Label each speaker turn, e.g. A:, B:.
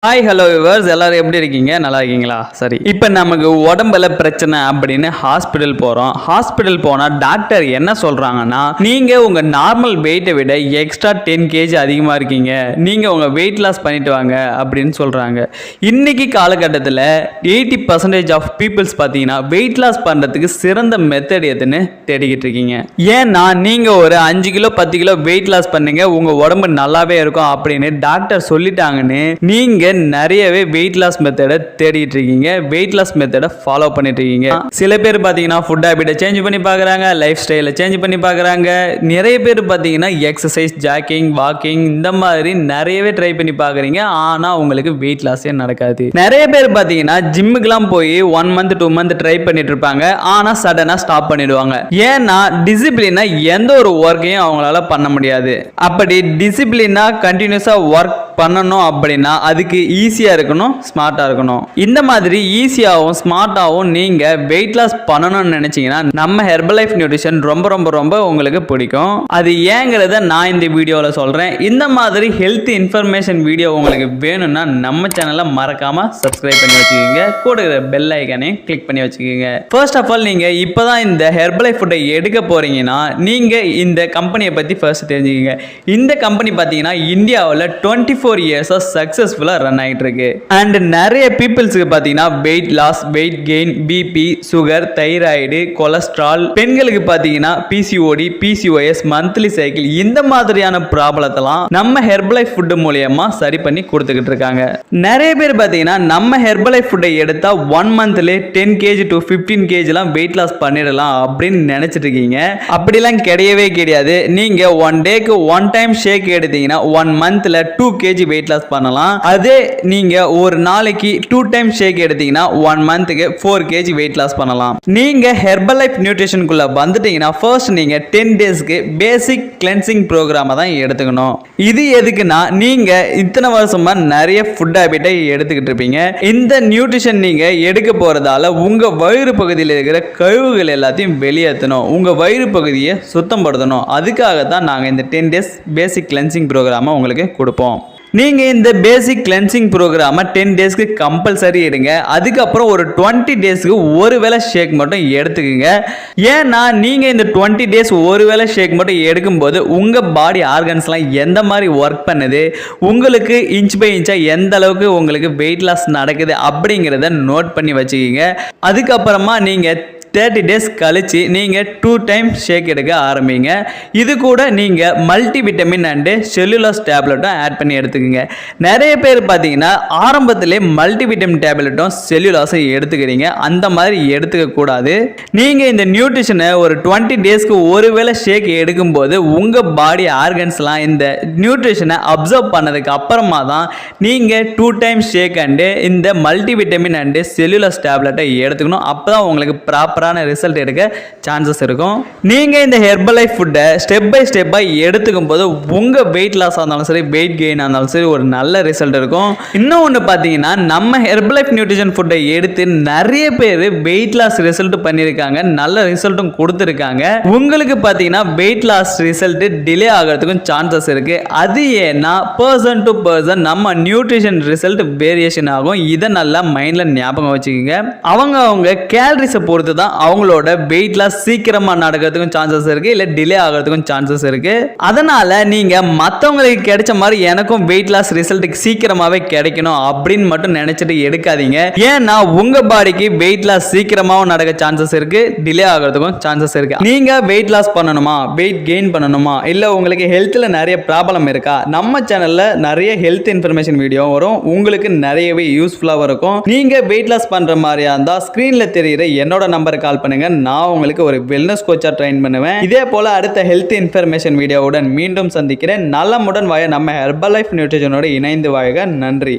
A: Hi hello viewers, எல்லாரும் எப்படி இருக்கீங்க? நல்லா இருக்கீங்களா? சரி, இப்போ நமக்கு உடம்புல பிரச்சனை அப்படின்னு ஹாஸ்பிட்டல் போகிறோம். ஹாஸ்பிட்டல் போனால் டாக்டர் என்ன சொல்கிறாங்கன்னா, நீங்கள் உங்கள் நார்மல் வெயிட்டை விட எக்ஸ்ட்ரா 10 kg அதிகமாக இருக்கீங்க, நீங்கள் உங்கள் வெயிட் லாஸ் பண்ணிட்டு வாங்க அப்படின்னு சொல்கிறாங்க. இன்றைக்கி காலகட்டத்தில் 80% ஆஃப் பீப்புள்ஸ் பார்த்தீங்கன்னா வெயிட் லாஸ் பண்ணுறதுக்கு சிறந்த மெத்தட் எதுன்னு தேடிக்கிட்டு இருக்கீங்க. ஏன்னா நீங்கள் ஒரு 5 கிலோ 10 கிலோ வெயிட் லாஸ் பண்ணுங்க, உங்கள் உடம்பு நல்லாவே இருக்கும் அப்படின்னு டாக்டர் சொல்லிட்டாங்கன்னு நீங்கள் நிறையவே வெயிட் லாஸ் மெத்தடை தேடிட்டு இருக்கீங்க, வெயிட் லாஸ் மெத்தடை ஃபாலோ பண்ணிட்டு இருக்கீங்க. சில பேர் பார்த்தீங்கன்னா ஃபுட் ஹேபிட்டை சேஞ்ச் பண்ணி பார்க்குறாங்க, லைஃப் ஸ்டைலை சேஞ்ச் பண்ணி பார்க்குறாங்க. நிறைய பேர் பார்த்தீங்கன்னா எக்ஸசைஸ், ஜாக்கிங், வாக்கிங் இந்த மாதிரி நிறையவே ட்ரை பண்ணி பார்க்குறீங்க. ஆனால் உங்களுக்கு வெயிட் லாஸே நடக்காது. நிறைய பேர் பார்த்தீங்கன்னா ஜிம்முக்கெல்லாம் போய் 1 month 2 month ட்ரை பண்ணிட்டு இருப்பாங்க. ஆனால் சடனாக ஸ்டாப் பண்ணிடுவாங்க. ஏன்னா டிசிப்ளினா எந்த ஒரு ஒர்க்கையும் அவங்களால பண்ண முடியாது. அப்படி டிசிப்ளினா கண்டினியூஸாக ஒர்க் பண்ணணும் அப்படின்னா அதுக்கு ஈஸியாக இருக்கணும், ஸ்மார்ட்டாக இருக்கணும். இந்த மாதிரி ஈஸியாகவும் ஸ்மார்ட்டாகவும் நீங்கள் வெயிட் லாஸ் பண்ணணும்னு நினச்சிங்கன்னா நம்ம ஹெர்பலைஃப் நியூட்ரிஷன் ரொம்ப ரொம்ப ரொம்ப உங்களுக்கு பிடிக்கும். அது ஏங்கிறத நான் இந்த வீடியோவில் சொல்கிறேன். இந்த மாதிரி ஹெல்த் இன்ஃபர்மேஷன் வீடியோ உங்களுக்கு வேணும்னா நம்ம சேனலை மறக்காமல் சப்ஸ்கிரைப் பண்ணி வச்சுக்கோங்க, கூட பெல் ஐக்கானையும் கிளிக் பண்ணி வச்சுக்கோங்க. ஃபர்ஸ்ட் ஆஃப் ஆல் நீங்கள் இப்போ தான் இந்த ஹெர்பலைஃப் ஃபுட்டை எடுக்க போகிறீங்கன்னா நீங்கள் இந்த கம்பெனியை பற்றி ஃபர்ஸ்ட் தெரிஞ்சுக்கோங்க. இந்த கம்பெனி பார்த்தீங்கன்னா இந்தியாவில் 24 இயர்ஸாக சக்ஸஸ்ஃபுல்லாக ரன் ஆகிட்டு இருக்கு. அண்ட் நிறைய பீப்புள்ஸுக்கு பார்த்தீங்கன்னா weight loss, weight gain, BP, sugar, thyroid, cholesterol, பெண்களுக்கு பார்த்தீங்கன்னா பிசிஓடி, பிசிஓஎஸ், மந்த்லி சைக்கிள் இந்த மாதிரியான ப்ராப்ளத்தெல்லாம் நம்ம ஹெர்பலைஃப் ஃபுட் மூலியமா சரி பண்ணி கொடுத்துக்கிட்டு இருக்காங்க. நிறைய பேர் பார்த்தீங்கன்னா நம்ம ஹெர்பலைஃப் ஃபுட்டை எடுத்தா 1 monthலே 10 kg to 15 kgலாம் வெயிட் லாஸ் பண்ணிடலாம் அப்படின்னு நினைச்சிட்டு இருக்கீங்க. அப்படிலாம் கிடையவே கிடையாது. நீங்க 1 டேக்கு 1 டைம் ஷேக் எடுத்தீங்கன்னா 1 monthல 2 kg வெயிட் லாஸ் பண்ணலாம். அதே நீங்க ஒரு நாளைக்கு 2 டைம் ஷேக் எடுத்தீங்கன்னா 1 monthக்கு 4 kg வெயிட் லாஸ் பண்ணலாம். நீங்க ஹெர்பலைஃப் நியூட்ரிஷனுக்குள்ள வந்துட்டீங்கன்னா ஃபர்ஸ்ட் நீங்க 10 டேஸ்க்கு பேசிக் கிளென்சிங் ப்ரோக்ராமை தான் எடுத்துக்கணும். இது எதுக்குன்னா நீங்க இத்தனை வருஷமா நிறைய ஃபுட் ஹேபிட்டை எடுத்துக்கிட்டு இருப்பீங்க. இந்த நியூட்ரிஷன் நீங்க எடுக்க போறதால உங்க வயிறு பகுதியில் இருக்கிற கழிவுகள் எல்லாத்தையும் வெளியேற்றணும், உங்க வயிறு பகுதியை சுத்தப்படுத்தணும். அதுக்காக தான் நாங்கள் இந்த 10 டேஸ் பேசிக் கிளென்சிங் ப்ரோக்ராமை உங்களுக்கு கொடுப்போம். நீங்கள் இந்த பேசிக் கிளென்சிங் ப்ரோக்ராமை 10 டேஸ்க்கு கம்பல்சரி எடுங்க. அதுக்கப்புறம் ஒரு 20 டேஸ்க்கு ஒரு வேளை ஷேக் மட்டும் எடுத்துக்கோங்க. ஏன்னா நீங்கள் இந்த 20 டேஸ் ஒரு வேளை ஷேக் மட்டும் எடுக்கும்போது உங்கள் பாடி ஆர்கன்ஸ்லாம் எந்த மாதிரி ஒர்க் பண்ணுது, உங்களுக்கு இன்ச் பை இன்ச்சாக எந்த அளவுக்கு உங்களுக்கு வெயிட் லாஸ் நடக்குது அப்படிங்கிறத நோட் பண்ணி வச்சுக்கிங்க. அதுக்கப்புறமா நீங்கள் 30 டேஸ் கழிச்சு நீங்கள் 2 டைம் ஷேக் எடுக்க ஆரம்பிங்க. இது கூட நீங்கள் மல்டி விட்டமின் அண்டு செல்லுலாஸ் டேப்லெட்டும் ஆட் பண்ணி எடுத்துக்கோங்க. நிறைய பேர் பார்த்தீங்கன்னா ஆரம்பத்திலே மல்டி விட்டமின் டேப்லெட்டும் செல்லுலாஸும் எடுத்துக்கிறீங்க. அந்த மாதிரி எடுத்துக்க கூடாது. நீங்கள் இந்த நியூட்ரிஷனை ஒரு 20 டேஸ்க்கு ஒரு வேளை ஷேக் எடுக்கும்போது உங்கள் பாடி ஆர்கன்ஸ்லாம் இந்த நியூட்ரிஷனை அப்சர்வ் பண்ணதுக்கு அப்புறமா தான் நீங்கள் 2 டைம் ஷேக் அண்டு இந்த மல்டி விட்டமின் அண்டு செல்லுலாஸ் டேப்லெட்டை எடுத்துக்கணும். அப்போ தான் உங்களுக்கு ப்ராப்பரான ரிசல்ட் எடுக்க சான்சஸ் இருக்கும். நீங்க இந்த ஹெர்பலைஃப் ஃபுட்டை ஸ்டெப் பை ஸ்டெப்பாக எடுத்துக்கும் போது உங்க வெயிட் லாஸ் இருந்தாலும் சரி, வெயிட் கெயின் இருந்தாலும் சரி ஒரு நல்ல ரிசல்ட் இருக்கும். இன்னொன்று பார்த்தீங்கன்னா நம்ம ஹெர்பலைஃப் நியூட்ரிஷன் ஃபுட்டை எடுத்து நிறைய பேர் வெயிட் லாஸ் ரிசல்ட் பண்ணியிருக்காங்க, நல்ல ரிசல்ட்டும் கொடுத்துருக்காங்க. உங்களுக்கு பார்த்தீங்கன்னா வெயிட் லாஸ் ரிசல்ட் டிலே ஆகிறதுக்கும் சான்சஸ் இருக்கு. அது ஏன்னா பர்சன் டு பர்சன் நம்ம நியூட்ரிஷன் ரிசல்ட் வேரியேஷன் ஆகும். இதை நல்லா மைண்ட்ல ஞாபகம் வச்சுக்கோங்க. அவங்க கேலரிஸை பொறுத்து தான் அவங்களோட வெயிட் லாஸ் சீக்கிரமா நடக்கிறதுக்கும் சான்சஸ் இருக்கு, இல்ல டிலே ஆகிறதுக்கும் சான்சஸ் இருக்கு. அதனால நீங்க மற்றவங்களுக்கு கிடைச்ச மாதிரி எனக்கும் வெயிட் லாஸ் ரிசல்ட் சீக்கிரமாவே கிடைக்கணும் அப்படின்னு மட்டும் நினைச்சிட்டு எடுக்காதீங்க. ஏன்னா உங்க பாடிக்கு வெயிட் லாஸ் சீக்கிரமாவும் நடக்க சான்சஸ் இருக்கு, டிலே ஆகிறதுக்கும் சான்சஸ் இருக்கு. நீங்க வெயிட் லாஸ் பண்ணணுமா, வெயிட் கெயின் பண்ணணுமா, இல்ல உங்களுக்கு ஹெல்த்ல நிறைய ப்ராப்ளம் இருக்கா, நம்ம சேனல்ல நிறைய ஹெல்த் இன்ஃபர்மேஷன் வீடியோ வரும், உங்களுக்கு நிறையவே யூஸ்ஃபுல்லா இருக்கும். நீங்க வெயிட் லாஸ் பண்ற மாதிரியா இருந்தா ஸ்கிரீன்ல தெரியுற என்னோட நம்பருக்கு கால் பண்ணுங்க. நான் உங்களுக்கு ஒரு வெல்னஸ் கோச்சா ட்ரெயின் பண்ணுவேன். இதே போல அடுத்த ஹெல்த் இன்ஃபர்மேஷன் வீடியோவுடன் மீண்டும் சந்திக்கிறேன். நலமுடன் வாழ நம்ம ஹெர்பலைஃப் நியூட்ரிஷனோட இணைந்து வாழ்க. நன்றி.